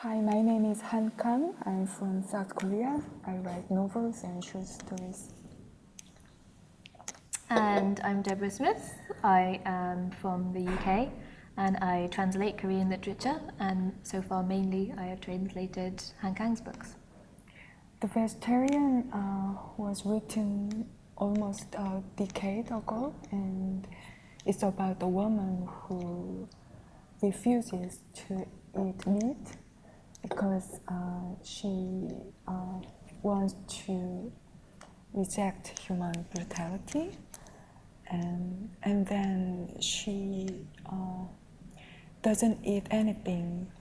Hi, my name is Han Kang. I'm from South Korea. I write novels and short stories. And I'm Deborah Smith. I am from the UK and I translate Korean literature, and so far mainly I have translated Han Kang's books. The Vegetarian was written almost a decade ago, and it's about a woman who refuses to eat meat because she wants to reject human brutality, and then she doesn't eat anything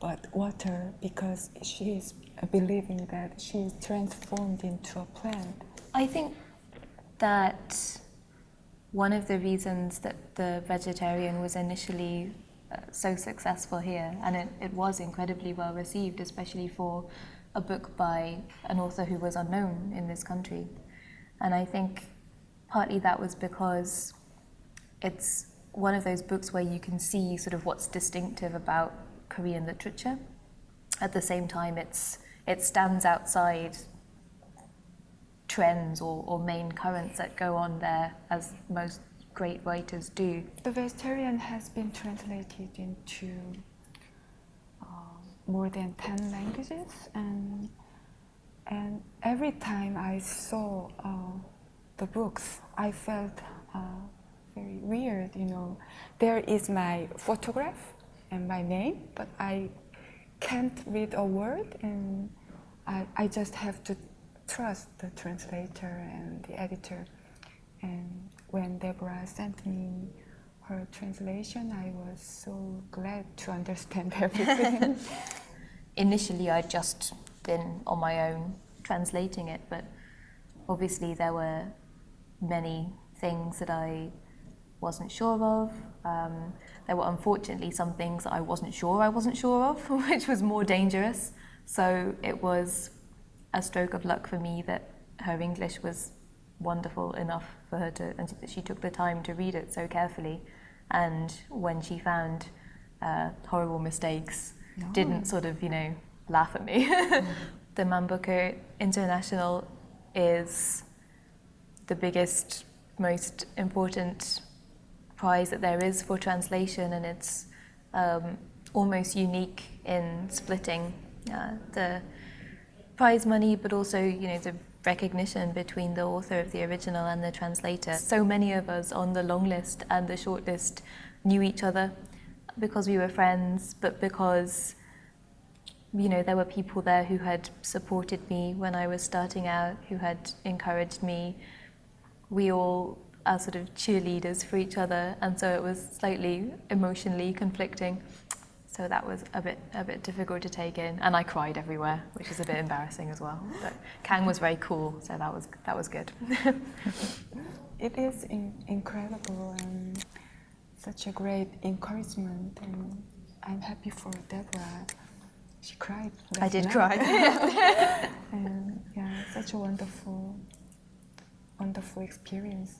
but water because she is believing that she is transformed into a plant. I think that one of the reasons that The Vegetarian was initially so successful here, and it was incredibly well received, especially for a book by an author who was unknown in this country. And I think partly that was because it's one of those books where you can see sort of what's distinctive about Korean literature. At the same time, it stands outside trends or main currents that go on there, as most great writers do. The Vegetarian has been translated into more than 10 languages, and every time I saw the books, I felt very weird, you know. There is my photograph and my name, but I can't read a word, and I just have to trust the translator and the editor. And when Deborah sent me her translation, I was so glad to understand everything. Initially, I'd just been on my own translating it, but obviously there were many things that I wasn't sure of. There were unfortunately some things that I wasn't sure of, which was more dangerous. So it was a stroke of luck for me that her English was wonderful enough for her to, and she took the time to read it so carefully. And when she found horrible mistakes, didn't sort of, laugh at me. The Man Booker International is the biggest, most important prize that there is for translation, and it's almost unique in splitting the prize money, but also the recognition between the author of the original and the translator. So many of us on the long list and the short list knew each other because we were friends, but because there were people there who had supported me when I was starting out, who had encouraged me. We all are sort of cheerleaders for each other, and so it was slightly emotionally conflicting. So that was a bit difficult to take in, and I cried everywhere, which was a bit embarrassing as well. But Kang was very cool, so that was good. It is incredible and such a great encouragement, and I'm happy for Deborah. She cried. I did night. cry. And yeah, such a wonderful experience.